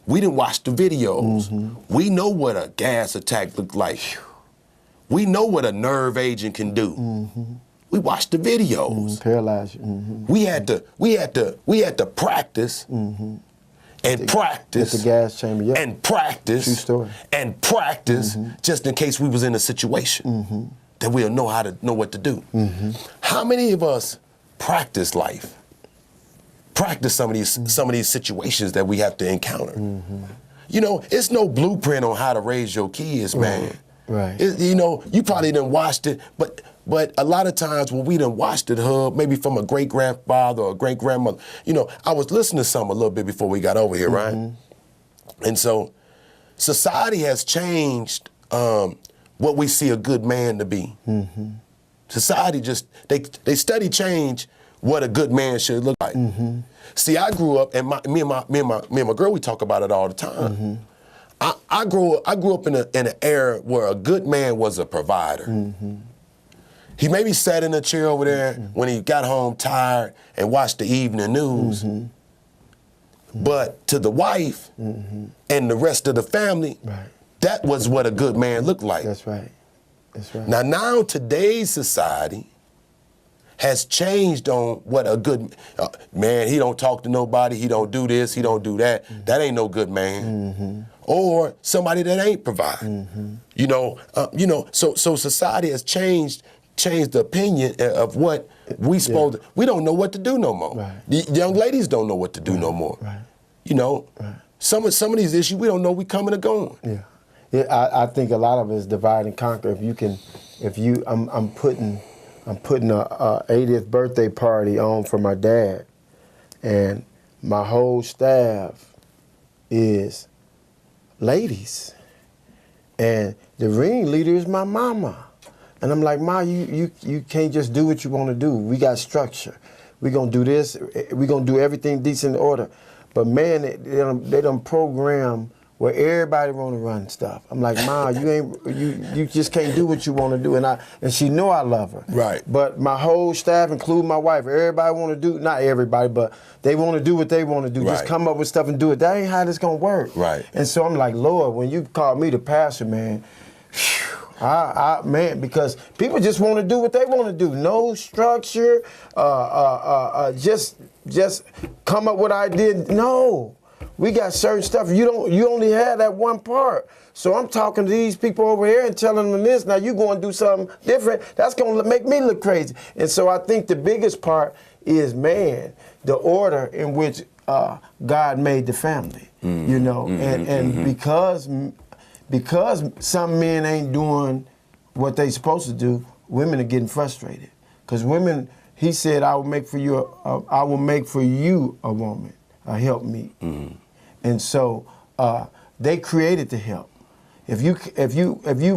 We didn't watch the videos. We know what a gas attack looked like. We know what a nerve agent can do. We watched the videos. Paralyze you. We had to practice. And practice, the gas chamber, and practice, true story. And practice, just in case we was in a situation that we'll know what to do. How many of us practice life? Practice some of these situations that we have to encounter. You know, it's no blueprint on how to raise your kids, man. You know, you probably done watched it, but a lot of times when we done watched it, maybe from a great-grandfather or a great-grandmother, you know, I was listening to some a little bit before we got over here, right? And so society has changed what we see a good man to be. Society just, they study change what a good man should look like. See, I grew up, and me and my girl, we talk about it all the time. I grew up in an era where a good man was a provider. He maybe sat in a chair over there when he got home tired and watched the evening news. But to the wife and the rest of the family, that was what a good man looked like. That's right. Now today's society has changed on what a good man, he don't talk to nobody, he don't do this, he don't do that. That ain't no good man. Or somebody that ain't providing. You know, so society has changed the opinion of what we supposed to, we don't know what to do no more. The young ladies don't know what to do no more. you know, some of these issues we don't know we coming or going. Yeah, I think a lot of it is divide and conquer. I'm putting a 80th birthday party on for my dad, and my whole staff is ladies, and the ringleader is my mama. And I'm like, Ma, you can't just do what you want to do. We got structure. We're going to do this. We're going to do everything decent order. But, man, they done program where everybody want to run stuff. I'm like, Ma, you just can't do what you want to do. And she know I love her. Right. But my whole staff, including my wife, everybody want to do, not everybody, but they want to do what they want to do. Right. Just come up with stuff and do it. That ain't how this going to work. Right. And so I'm like, Lord, when you call me the pastor, man, man, because people just want to do what they want to do. No structure, just come up with ideas. No, we got certain stuff. You only have that one part. So I'm talking to these people over here and telling them this. Now you going to do something different. That's going to make me look crazy. And so I think the biggest part is, man, the order in which God made the family. You know, and because some men ain't doing what they supposed to do, women are getting frustrated. Because women, he said, I will make for you a woman, a helpmeet. And so they created the help. If you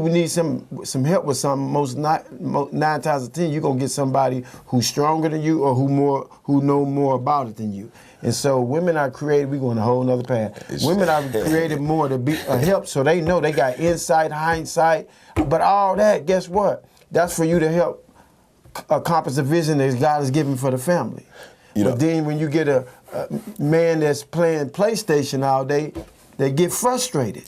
need some help with something, 9 times out of 10, you're gonna get somebody who's stronger than you or who know more about it than you. And so women are created, we're going a whole nother path. Women are created more to be a help, so they know they got insight, hindsight, but all that, guess what? That's for you to help accomplish the vision that God has given for the family. But then when you get a man that's playing PlayStation all day, they get frustrated.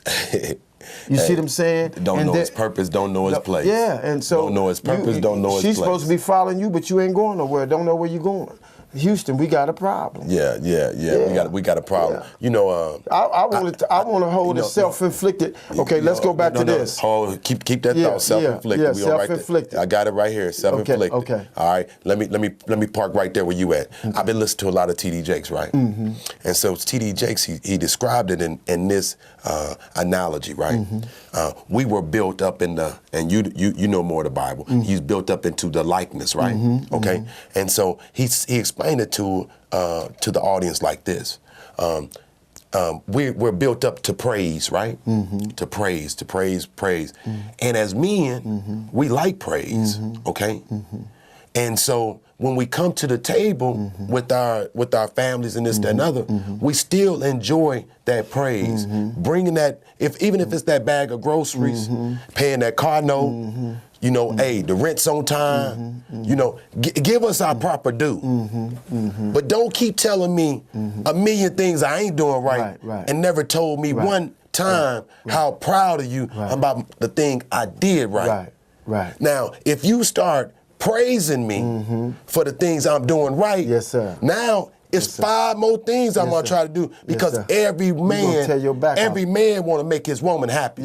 You see what I'm saying? Don't know his purpose, don't know his place. Yeah, and so don't know his purpose, don't know his place. She's supposed to be following you, but you ain't going nowhere. Don't know where you're going. Houston, we got a problem. Yeah. We got a problem. Yeah. You know, I want to hold it self-inflicted. Okay, let's go back to this. Oh, keep that thought. Self-inflicted. Yeah, we self-inflicted. Right, I got it right here. Self-inflicted. Okay. All right. Let me park right there where you at. I've been listening to a lot of T.D. Jakes, right? And so T.D. Jakes, he described it in this analogy, right? We were built up in the, and you know more of the Bible. He's built up into the likeness, right? Okay. And so he explained it to the audience like this. We're built up to praise, right? To praise. And as men, we like praise, okay? And so when we come to the table with our families and this, that, and other, we still enjoy that praise. Bringing that, even if it's that bag of groceries, paying that car note, you know, hey, the rent's on time, you know, give us our proper due. But don't keep telling me a million things I ain't doing right. And never told me one time how proud of you about the thing I did right. Now, if you start praising me for the things I'm doing right, yes, sir. Now it's 5 more things I'm gonna try to do because every man want to make his woman happy.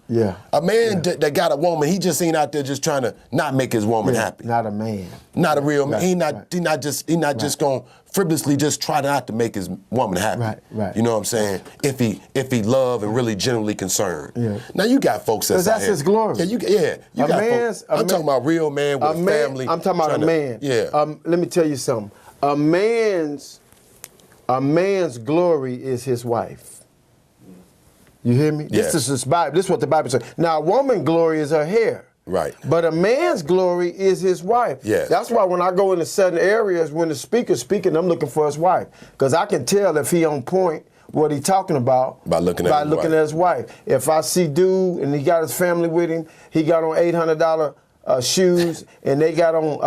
Yeah. A man that got a woman, he just ain't out there just trying to not make his woman happy. Not a man. Not a real man. He not just gonna frivolously just try not to make his woman happy. Right. You know what I'm saying? If he love and really genuinely concerned. Yeah. Now you got folks that's out here. His glory. You got folks. I'm talking about real man with a family. I'm talking about a man. Let me tell you something. A man's glory is his wife. You hear me? Yes. This is Bible. This is what the Bible says. Now, a woman's glory is her hair. Right. But a man's glory is his wife. Yes. That's why when I go into certain areas, when the speaker's speaking, I'm looking for his wife. Because I can tell if he on point what he talking about by looking at his wife. If I see dude and he got his family with him, he got on $800 shoes and they got on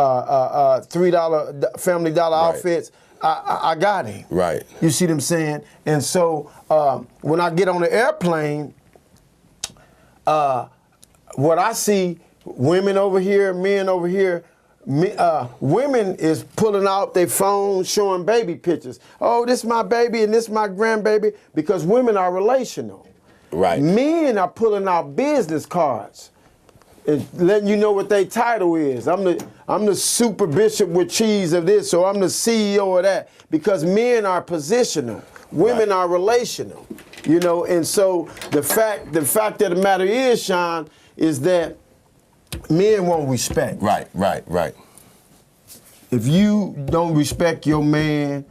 $3 Family Dollar outfits, I got him. Right. You see what I'm saying? And so when I get on the airplane, what I see, women over here, men over here, women is pulling out their phones, showing baby pictures. Oh, this is my baby and this is my grandbaby, because women are relational. Right. Men are pulling out business cards and letting you know what their title is. I'm the super bishop with cheese of this, or I'm the CEO of that, because men are positional. Women are relational, you know, and so the fact of the matter is, Sean, is that men want respect. Right. If you don't respect your man,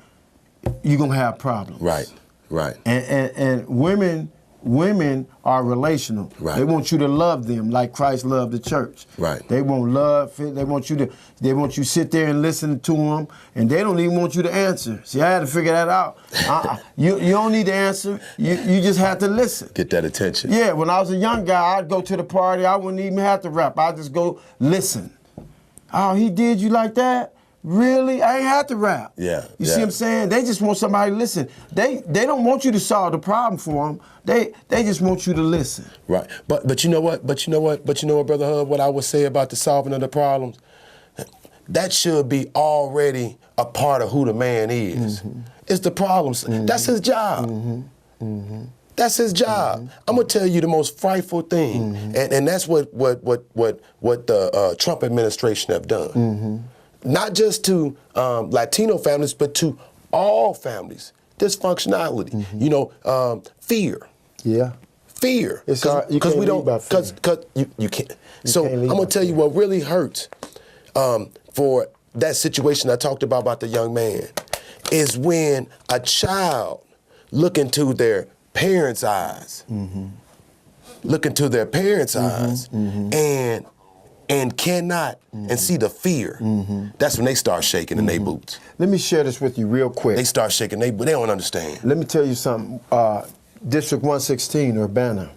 you're gonna have problems. Right. And women are relational. Right. They want you to love them like Christ loved the church. Right. They want love. They want you to sit there and listen to them, and they don't even want you to answer. See, I had to figure that out. You don't need to answer. You just have to listen. Get that attention. Yeah. When I was a young guy, I'd go to the party. I wouldn't even have to rap. I'd just go listen. Oh, he did you like that? Really? I ain't have to rap. Yeah. You see what I'm saying? They just want somebody to listen. They don't want you to solve the problem for them. They just want you to listen. Right. But you know what? Brother Hub, what I would say about the solving of the problems, that should be already a part of who the man is. Mm-hmm. It's the problems. Mm-hmm. That's his job. Mm-hmm. Mm-hmm. That's his job. Mm-hmm. I'm gonna tell you the most frightful thing, and that's what the Trump administration have done. Mm-hmm. Not just to Latino families, but to all families. Dysfunctionality, you know, fear. Yeah. Fear. It's hard. Because we don't. Because you can't. So I'm gonna tell you what really hurts for that situation I talked about the young man is when a child look into their parents' eyes, and cannot and see the fear. That's when they start shaking in their boots. Let me share this with you real quick. They start shaking, they don't understand. Let me tell you something. District 116, Urbana,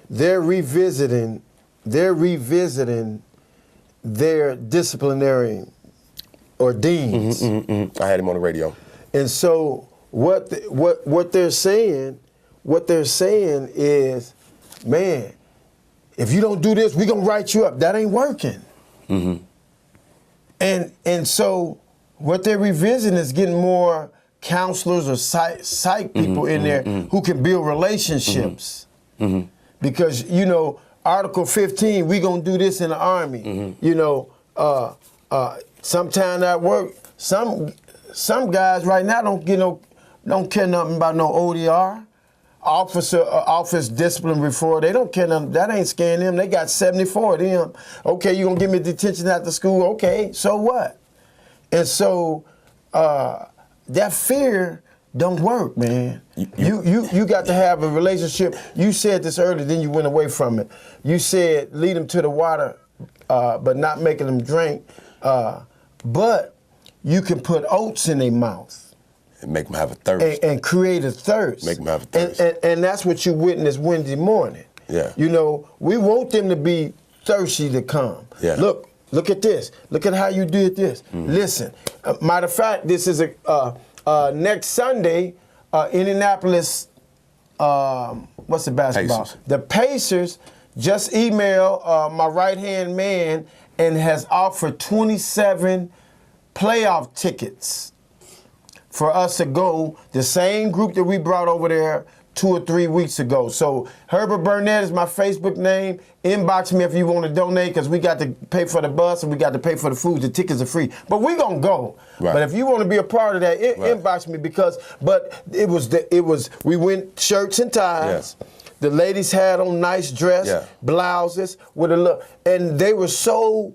they're revisiting their disciplinary or deans. I had him on the radio. And so what they're saying is, man, if you don't do this, we're gonna write you up. That ain't working. And so what they're revisiting is getting more counselors or psych people in there who can build relationships. Because, you know, Article 15, we gonna do this in the Army. You know, sometime at work, some guys right now don't care nothing about no ODR. Office discipline before, they don't care nothing. That ain't scaring them. They got 74 of them. Okay, you gonna give me detention after school? Okay, so what? And so that fear don't work, man. You got to have a relationship. You said this earlier, then you went away from it. You said lead them to the water, but not making them drink. But you can put oats in their mouth. And make them have a thirst. And create a thirst. Make them have a thirst. And that's what you witnessed Wednesday morning. Yeah. You know, we want them to be thirsty to come. Yeah. Look at this. Look at how you did this. Listen. Matter of fact, this is next Sunday, Indianapolis, what's the basketball? Pacers. The Pacers just emailed my right-hand man and has offered 27 playoff tickets for us to go, the same group that we brought over there 2 or 3 weeks ago. So Herbert Burnett is my Facebook name. Inbox me if you want to donate, because we got to pay for the bus and we got to pay for the food. The tickets are free. But we gonna go. Right. But if you want to be a part of that, inbox me, because we went shirts and ties. Yeah. The ladies had on nice dress, blouses with a look, and they were so.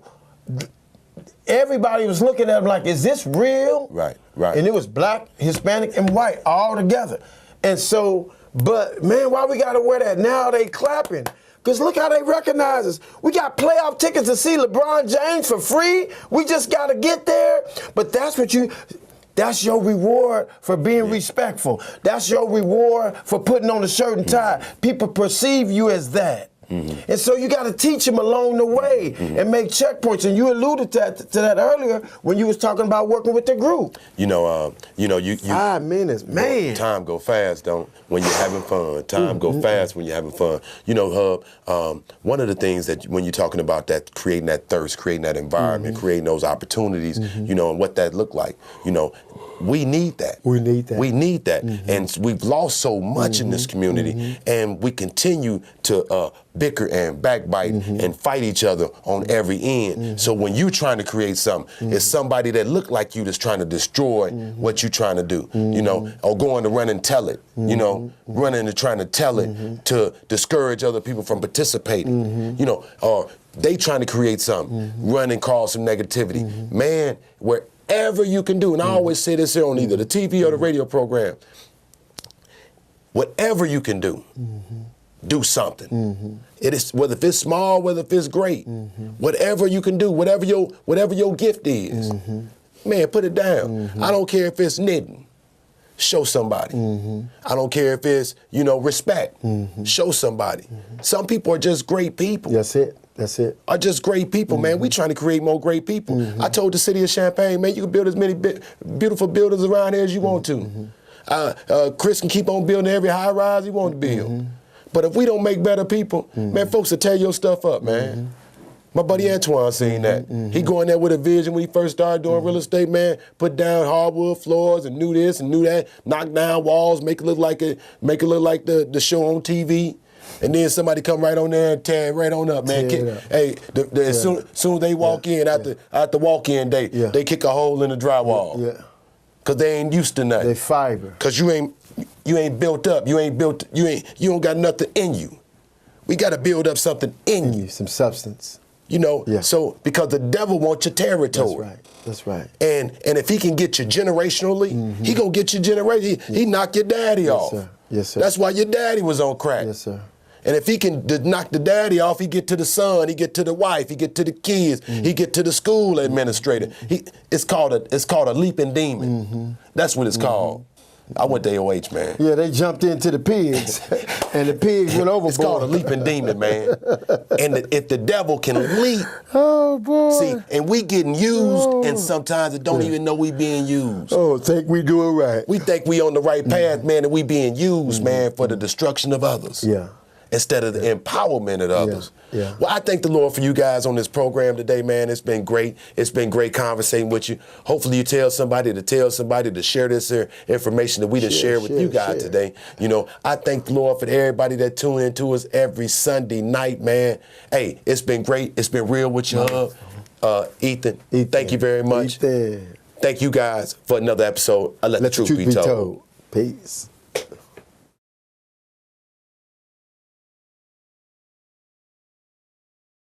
Everybody was looking at them like, is this real? Right. And it was black, Hispanic, and white all together. And so, but man, why we gotta wear that? Now they clapping. Because look how they recognize us. We got playoff tickets to see LeBron James for free. We just gotta get there. But that's your reward for being respectful. That's your reward for putting on a shirt and tie. People perceive you as that. And so you got to teach them along the way and make checkpoints. And you alluded to that earlier when you was talking about working with the group. You 5 minutes, man. Time go fast, when you're having fun. Time go fast when you're having fun. You know, Hub, one of the things that when you're talking about that, creating that thirst, creating that environment, creating those opportunities, you know, and what that looked like, you know, we need that. We need that. We need that. And we've lost so much in this community, and we continue to bicker and backbite and fight each other on every end. So when you're trying to create something, it's somebody that look like you that's trying to destroy what you're trying to do, you know, or going to run and tell it, you know, running and trying to tell it to discourage other people from participating, you know, or they trying to create something, run and cause some negativity. Man, wherever you can do, and I always say this here on either the TV or the radio program, whatever you can do, do something. It is, whether if it's small, whether if it's great, whatever you can do, whatever your gift is, man, put it down. I don't care if it's knitting. Show somebody. I don't care if it's, you know, respect. Show somebody. Some people are just great people. That's it. That's it. Are just great people, man. We trying to create more great people. I told the city of Champaign, man, you can build as many beautiful buildings around here as you want to. Chris can keep on building every high rise he wants to build. But if we don't make better people, man, folks will tear your stuff up, man. My buddy Antoine seen that. He go in there with a vision when he first started doing real estate, man. Put down hardwood floors and knew this and knew that. Knock down walls, make it look like the show on TV. And then somebody come right on there and tear it right on up, man. Hey, as soon as they walk in, at the walk-in day, they kick a hole in the drywall. Cause they ain't used to nothing. They fiber. Cause you ain't built up. You don't got nothing in you. We gotta build up something in you. Some substance. You know, so because the devil wants your territory. That's right. And if he can get you generationally, he gonna get you generationally. He knock your daddy off. Sir. Yes, sir. That's why your daddy was on crack. Yes, sir. And if he can knock the daddy off, he get to the son, he get to the wife, he get to the kids, he get to the school administrator. It's called a leaping demon. That's what it's called. I went to AOH, man. Yeah, they jumped into the pigs, and the pigs went overboard. It's called a leaping demon, man. And if the devil can leap, oh boy. See, and we getting used, and sometimes it don't even know we being used. Oh, think we doing right. We think we on the right path, man, and we being used, man, for the destruction of others. Yeah. Instead of the empowerment of others. Yeah. Well, I thank the Lord for you guys on this program today, man. It's been great. It's been great conversating with you. Hopefully you tell somebody to share this information that we done share with you guys today. You know, I thank the Lord for everybody that tune in to us every Sunday night, man. Hey, it's been great. It's been real with you, Ethan. Thank you very much. Thank you guys for another episode of Let the Truth Be Told. Peace.